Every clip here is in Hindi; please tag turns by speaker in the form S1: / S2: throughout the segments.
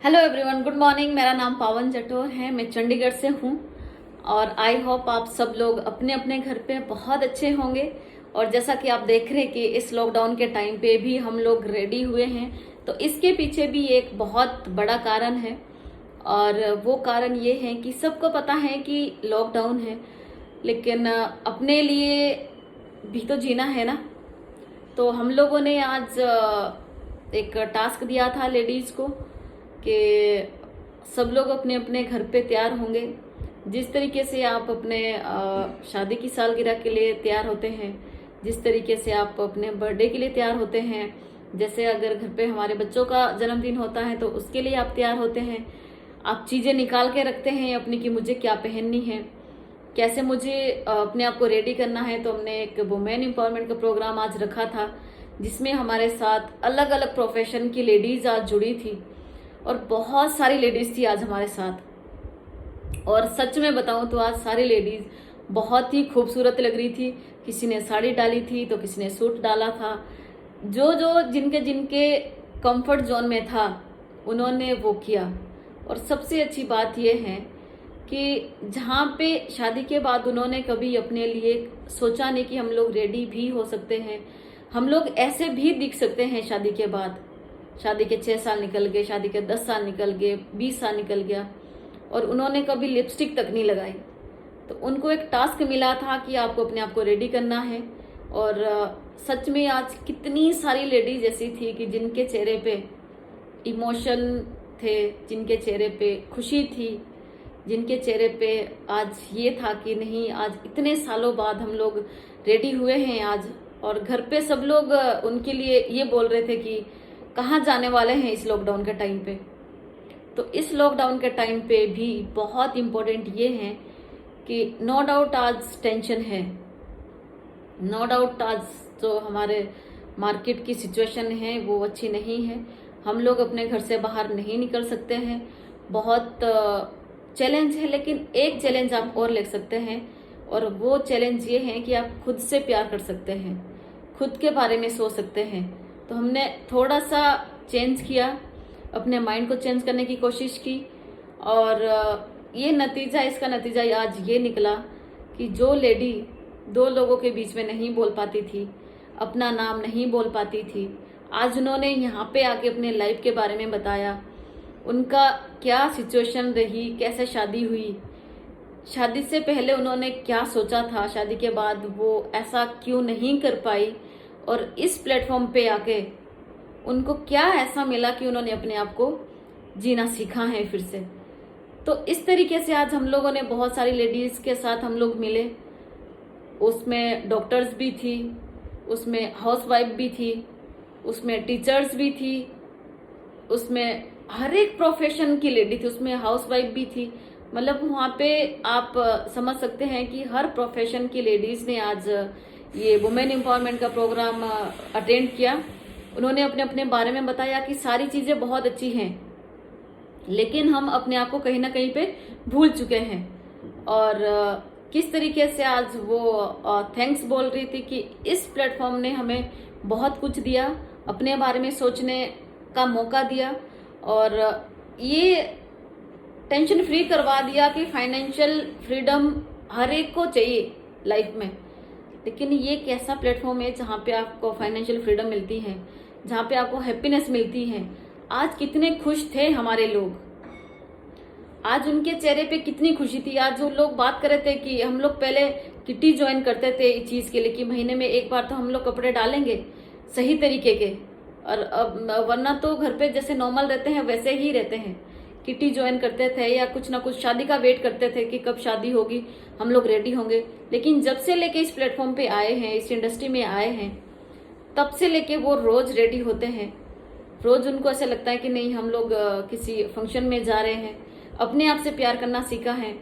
S1: Hello everyone, good morning. मेरा नाम पावन जटोर है, मैं चंडीगढ़ से हूँ और आई होप आप सब लोग अपने अपने घर पे बहुत अच्छे होंगे। और जैसा कि आप देख रहे हैं कि इस लॉकडाउन के टाइम पे भी हम लोग रेडी हुए हैं, तो इसके पीछे भी एक बहुत बड़ा कारण है। और वो कारण ये है कि सबको पता है कि लॉकडाउन है, लेकिन अपने लिए भी तो जीना है ना। तो हम लोगों ने आज एक टास्क दिया था लेडीज को कि सब लोग अपने अपने घर पे तैयार होंगे। जिस तरीके से आप अपने शादी की सालगिरह के लिए तैयार होते हैं, जिस तरीके से आप अपने बर्थडे के लिए तैयार होते हैं, जैसे अगर घर पे हमारे बच्चों का जन्मदिन होता है तो उसके लिए आप तैयार होते हैं। आप चीज़ें निकाल के रखते हैं अपनी कि मुझे क्या पहननी है, कैसे मुझे अपने आप को रेडी करना है। तो हमने एक वुमेन एम्पावरमेंट का प्रोग्राम आज रखा था, जिसमें हमारे साथ अलग अलग प्रोफेशन की लेडीज आज जुड़ी थी और बहुत सारी लेडीज थी आज हमारे साथ। और सच में बताऊं तो आज सारी लेडीज बहुत ही खूबसूरत लग रही थी। किसी ने साड़ी डाली थी तो किसी ने सूट डाला था। जो जो जिनके जिनके कंफर्ट जोन में था उन्होंने वो किया। और सबसे अच्छी बात यह है कि जहाँ पे शादी के बाद उन्होंने कभी अपने लिए सोचा नहीं कि हम लोग रेडी भी हो सकते हैं, हम लोग ऐसे भी दिख सकते हैं शादी के बाद। शादी के 6 साल निकल गए, शादी के 10 साल निकल गए, 20 साल निकल गया और उन्होंने कभी लिपस्टिक तक नहीं लगाई। तो उनको एक टास्क मिला था कि आपको अपने आप को रेडी करना है। और सच में आज कितनी सारी लेडीज ऐसी थी कि जिनके चेहरे पे इमोशन थे, जिनके चेहरे पे खुशी थी, जिनके चेहरे पे आज ये था कि नहीं, आज इतने सालों बाद हम लोग रेडी हुए हैं आज। और घर पे सब लोग उनके लिए ये बोल रहे थे कि कहाँ जाने वाले हैं इस लॉकडाउन के टाइम पे। तो इस लॉकडाउन के टाइम पे भी बहुत इम्पोर्टेंट ये है कि नो डाउट आज टेंशन है, नो डाउट आज जो हमारे मार्केट की सिचुएशन है वो अच्छी नहीं है। हम लोग अपने घर से बाहर नहीं निकल सकते हैं, बहुत चैलेंज है। लेकिन एक चैलेंज आप और ले सकते हैं और वो चैलेंज ये है कि आप खुद से प्यार कर सकते हैं, खुद के बारे में सोच सकते हैं। तो हमने थोड़ा सा चेंज किया, अपने माइंड को चेंज करने की कोशिश की और इसका नतीजा आज ये निकला कि जो लेडी 2 लोगों के बीच में नहीं बोल पाती थी, अपना नाम नहीं बोल पाती थी, आज उन्होंने यहाँ पे आके अपने लाइफ के बारे में बताया। उनका क्या सिचुएशन रही, कैसे शादी हुई, शादी से पहले उन्होंने क्या सोचा था, शादी के बाद वो ऐसा क्यों नहीं कर पाई, और इस प्लेटफॉर्म पे आके उनको क्या ऐसा मिला कि उन्होंने अपने आप को जीना सीखा है फिर से। तो इस तरीके से आज हम लोगों ने बहुत सारी लेडीज के साथ हम लोग मिले। उसमें डॉक्टर्स भी थी, उसमें हाउसवाइफ भी थी, उसमें टीचर्स भी थी, उसमें हर एक प्रोफेशन की लेडी थी, उसमें हाउसवाइफ भी थी। मतलब वहाँ पे आप समझ सकते हैं कि हर प्रोफेशन की लेडीज ने आज ये वुमेन एम्पावरमेंट का प्रोग्राम अटेंड किया। उन्होंने अपने अपने बारे में बताया कि सारी चीज़ें बहुत अच्छी हैं, लेकिन हम अपने आप को कहीं ना कहीं पे भूल चुके हैं। और किस तरीके से आज वो थैंक्स बोल रही थी कि इस प्लेटफॉर्म ने हमें बहुत कुछ दिया, अपने बारे में सोचने का मौका दिया और ये टेंशन फ्री करवा दिया कि फाइनेंशियल फ्रीडम हर एक को चाहिए लाइफ में। लेकिन ये एक ऐसा प्लेटफॉर्म है जहाँ पे आपको फाइनेंशियल फ्रीडम मिलती है, जहाँ पे आपको हैप्पीनेस मिलती है। आज कितने खुश थे हमारे लोग, आज उनके चेहरे पे कितनी खुशी थी। आज जो लोग बात कर रहे थे कि हम लोग पहले किटी ज्वाइन करते थे इस चीज़ के लिए कि महीने में एक बार तो हम लोग कपड़े डालेंगे सही तरीके के, और अब वरना तो घर पे जैसे नॉर्मल रहते हैं वैसे ही रहते हैं। किटी ज्वाइन करते थे या कुछ ना कुछ शादी का वेट करते थे कि कब शादी होगी, हम लोग रेडी होंगे। लेकिन जब से लेके इस प्लेटफॉर्म पे आए हैं, इस इंडस्ट्री में आए हैं, तब से लेके वो रोज रेडी होते हैं। रोज उनको ऐसा लगता है कि नहीं, हम लोग किसी फंक्शन में जा रहे हैं, अपने आप से प्यार करना सीखा है।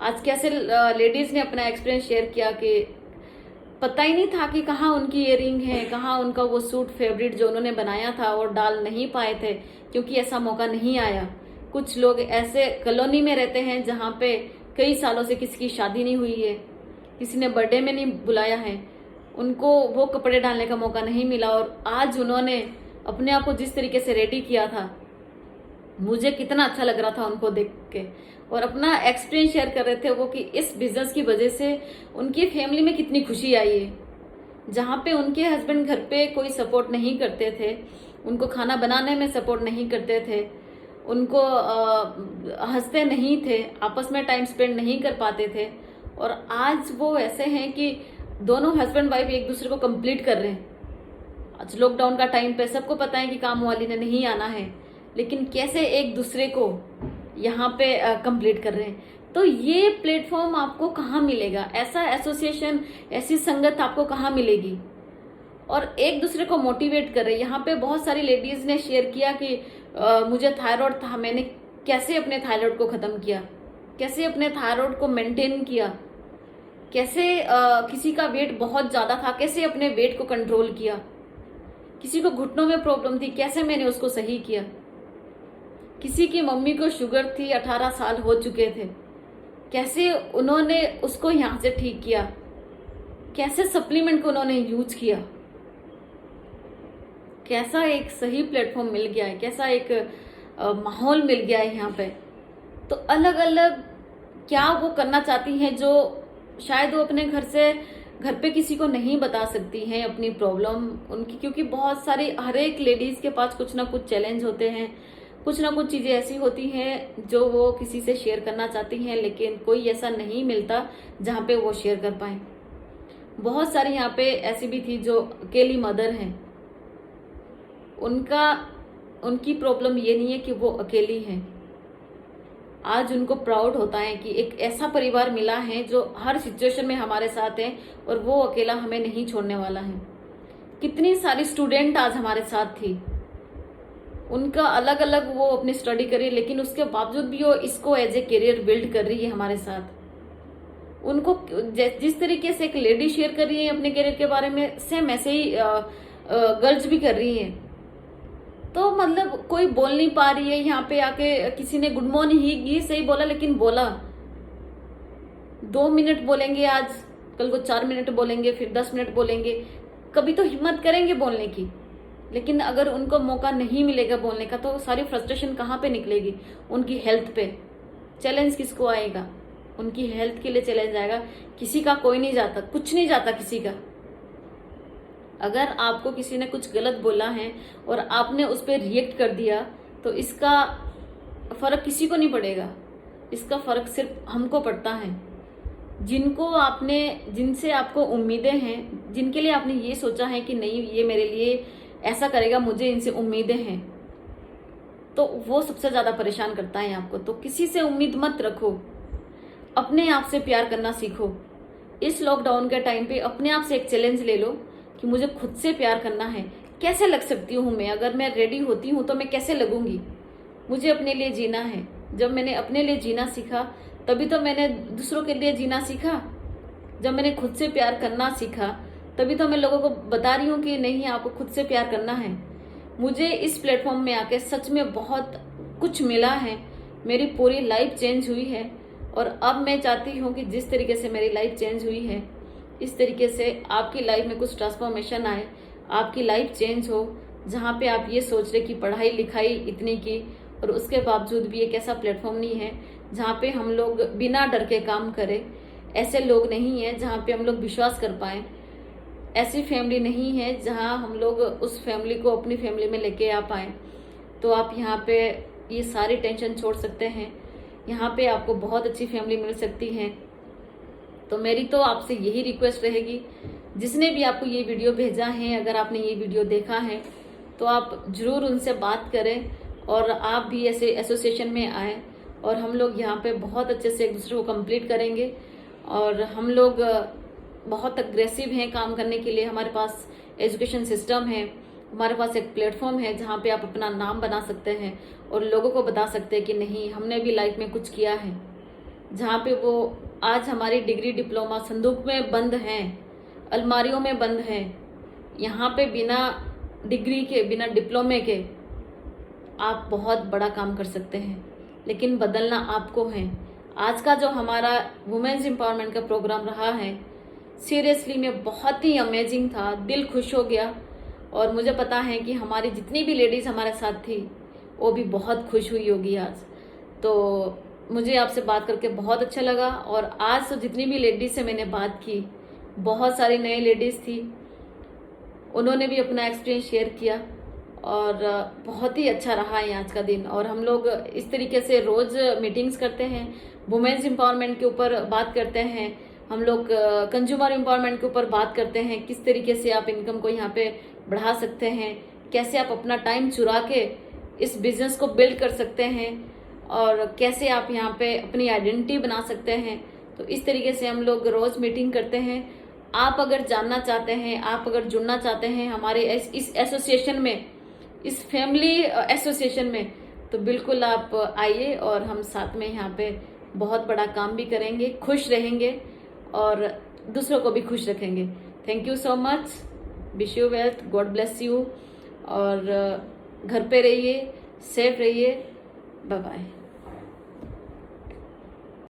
S1: आज कैसे लेडीज ने अपना एक्सपीरियंस शेयर किया कि पता ही नहीं था कि कहाँ उनकी इयररिंग है, कहाँ उनका वो सूट फेवरेट जो उन्होंने बनाया था और डाल नहीं पाए थे क्योंकि ऐसा मौका नहीं आया। कुछ लोग ऐसे कॉलोनी में रहते हैं जहाँ पे कई सालों से किसी की शादी नहीं हुई है, किसी ने बर्थडे में नहीं बुलाया है, उनको वो कपड़े डालने का मौका नहीं मिला। और आज उन्होंने अपने आप को जिस तरीके से रेडी किया था, मुझे कितना अच्छा लग रहा था उनको देख के, और अपना एक्सपीरियंस शेयर कर रहे थे वो कि इस बिजनेस की वजह से उनकी फैमिली में कितनी खुशी आई है। जहाँ पे उनके हस्बैंड घर पे कोई सपोर्ट नहीं करते थे, उनको खाना बनाने में सपोर्ट नहीं करते थे, उनको हंसते नहीं थे, आपस में टाइम स्पेंड नहीं कर पाते थे, और आज वो ऐसे हैं कि दोनों हस्बैंड वाइफ एक दूसरे को कंप्लीट कर रहे हैं। आज लॉकडाउन का टाइम पे सबको पता है कि काम वाली ने नहीं आना है, लेकिन कैसे एक दूसरे को यहाँ पे कंप्लीट कर रहे हैं। तो ये प्लेटफॉर्म आपको कहाँ मिलेगा, ऐसा एसोसिएशन, ऐसी संगत आपको कहाँ मिलेगी, और एक दूसरे को मोटिवेट कर रहे। यहाँ पे बहुत सारी लेडीज ने शेयर किया कि मुझे थायराइड था, मैंने कैसे अपने थायराइड को खत्म किया, कैसे अपने थायराइड को मेंटेन किया, कैसे किसी का वेट बहुत ज्यादा था, कैसे अपने वेट को कंट्रोल किया, किसी को घुटनों में प्रॉब्लम थी, कैसे मैंने उसको सही किया, किसी की मम्मी को शुगर थी, 18 साल हो चुके थे, कैसे उन्होंने उसको यहाँ से ठीक किया, कैसे सप्लीमेंट को उन्होंने यूज किया। कैसा एक सही प्लेटफॉर्म मिल गया है, कैसा एक माहौल मिल गया है यहाँ पे। तो अलग अलग क्या वो करना चाहती हैं जो शायद वो अपने घर पे किसी को नहीं बता सकती हैं अपनी प्रॉब्लम उनकी, क्योंकि बहुत सारी हर एक लेडीज के पास कुछ ना कुछ चैलेंज होते हैं, कुछ ना कुछ चीजें ऐसी होती हैं जो वो किसी से शेयर करना चाहती हैं, लेकिन कोई ऐसा नहीं मिलता जहाँ पे वो शेयर कर पाए। बहुत सारी यहाँ पे ऐसी भी थी जो अकेली मदर हैं, उनकी प्रॉब्लम ये नहीं है कि वो अकेली हैं। आज उनको प्राउड होता है कि एक ऐसा परिवार मिला है जो हर सिचुएशन में हमारे साथ है, और वो अकेला हमें नहीं छोड़ने वाला है। कितनी सारी स्टूडेंट आज हमारे साथ थी, उनका अलग अलग वो अपनी स्टडी करी, लेकिन उसके बावजूद भी वो इसको एज ए करियर बिल्ड कर रही है हमारे साथ। उनको जिस तरीके से एक लेडी शेयर कर रही है अपने करियर के बारे में, सेम ऐसे ही गर्ल्स भी कर रही है। तो मतलब कोई बोल नहीं पा रही है, यहाँ पे आके किसी ने गुड मॉर्निंग ही सही बोला, लेकिन बोला 2 मिनट बोलेंगे, आज कल को 4 मिनट बोलेंगे, फिर 10 मिनट बोलेंगे, कभी तो हिम्मत करेंगे बोलने की। लेकिन अगर उनको मौका नहीं मिलेगा बोलने का तो सारी फ्रस्ट्रेशन कहाँ पे निकलेगी, उनकी हेल्थ पे चैलेंज किसको आएगा, उनकी हेल्थ के लिए चैलेंज आएगा। किसी का कोई नहीं जाता, कुछ नहीं जाता किसी का। अगर आपको किसी ने कुछ गलत बोला है और आपने उस पर रिएक्ट कर दिया तो इसका फर्क किसी को नहीं पड़ेगा, इसका फर्क सिर्फ हमको पड़ता है। जिनसे आपको उम्मीदें हैं, जिनके लिए आपने ये सोचा है कि नहीं ये मेरे लिए ऐसा करेगा, मुझे इनसे उम्मीदें हैं, तो वो सबसे ज्यादा परेशान करता है आपको। तो किसी से उम्मीद मत रखो, अपने आप से प्यार करना सीखो। इस लॉकडाउन के टाइम पे अपने आप से एक चैलेंज ले लो कि मुझे खुद से प्यार करना है। कैसे लग सकती हूँ मैं, अगर मैं रेडी होती हूँ तो मैं कैसे लगूंगी, मुझे अपने लिए जीना है। जब मैंने अपने लिए जीना सीखा तभी तो मैंने दूसरों के लिए जीना सीखा। जब मैंने खुद से प्यार करना सीखा तभी तो मैं लोगों को बता रही हूँ कि नहीं, आपको खुद से प्यार करना है। मुझे इस प्लेटफॉर्म में आके सच में बहुत कुछ मिला है, मेरी पूरी लाइफ चेंज हुई है। और अब मैं चाहती हूँ कि जिस तरीके से मेरी लाइफ चेंज हुई है इस तरीके से आपकी लाइफ में कुछ ट्रांसफॉर्मेशन आए, आपकी लाइफ चेंज हो, जहाँ पे आप ये सोच रहे कि पढ़ाई लिखाई इतनी की और उसके बावजूद भी एक ऐसा प्लेटफॉर्म नहीं है जहाँ पे हम लोग बिना डर के काम करें। ऐसे लोग नहीं हैं जहाँ पे हम लोग विश्वास कर पाए, ऐसी फैमिली नहीं है जहाँ हम लोग उस फैमिली को अपनी फैमिली में लेके आ पाए। तो आप यहाँ पे ये सारी टेंशन छोड़ सकते हैं, यहाँ पे आपको बहुत अच्छी फैमिली मिल सकती है। तो मेरी तो आपसे यही रिक्वेस्ट रहेगी, जिसने भी आपको ये वीडियो भेजा है, अगर आपने ये वीडियो देखा है तो आप जरूर उनसे बात करें और आप भी ऐसे एसोसिएशन में आए, और हम लोग यहाँ पे बहुत अच्छे से एक दूसरे को कंप्लीट करेंगे। और हम लोग बहुत अग्रेसिव हैं काम करने के लिए, हमारे पास एजुकेशन सिस्टम है, हमारे पास एक प्लेटफॉर्म है जहाँ पे आप अपना नाम बना सकते हैं और लोगों को बता सकते हैं कि नहीं, हमने भी लाइफ में कुछ किया है। जहाँ पे वो आज हमारी डिग्री डिप्लोमा संदूक में बंद हैं, अलमारियों में बंद हैं, यहाँ पे बिना डिग्री के, बिना डिप्लोमे के आप बहुत बड़ा काम कर सकते हैं, लेकिन बदलना आपको है। आज का जो हमारा वुमेन्स एम्पावरमेंट का प्रोग्राम रहा है, सीरियसली में बहुत ही अमेजिंग था, दिल खुश हो गया। और मुझे पता है कि हमारी जितनी भी लेडीज़ हमारे साथ थी वो भी बहुत खुश हुई होगी आज। तो मुझे आपसे बात करके बहुत अच्छा लगा। और आज तो जितनी भी लेडीज से मैंने बात की, बहुत सारी नई लेडीज थी, उन्होंने भी अपना एक्सपीरियंस शेयर किया और बहुत ही अच्छा रहा है आज का दिन। और हम लोग इस तरीके से रोज मीटिंग्स करते हैं, वुमेन्स एम्पावरमेंट के ऊपर बात करते हैं, हम लोग कंज्यूमर एम्पावरमेंट के ऊपर बात करते हैं, किस तरीके से आप इनकम को यहाँ पे बढ़ा सकते हैं, कैसे आप अपना टाइम चुरा के इस बिजनेस को बिल्ड कर सकते हैं, और कैसे आप यहाँ पे अपनी आइडेंटिटी बना सकते हैं। तो इस तरीके से हम लोग रोज मीटिंग करते हैं। आप अगर जानना चाहते हैं, आप अगर जुड़ना चाहते हैं हमारे इस एसोसिएशन में, इस फैमिली एसोसिएशन में, तो बिल्कुल आप आइए और हम साथ में यहाँ पे बहुत बड़ा काम भी करेंगे, खुश रहेंगे और दूसरों को भी खुश रखेंगे। Thank you so much, wish you wealth, God bless you. और घर पे रहिए, सेफ रहिए, बाय बाय।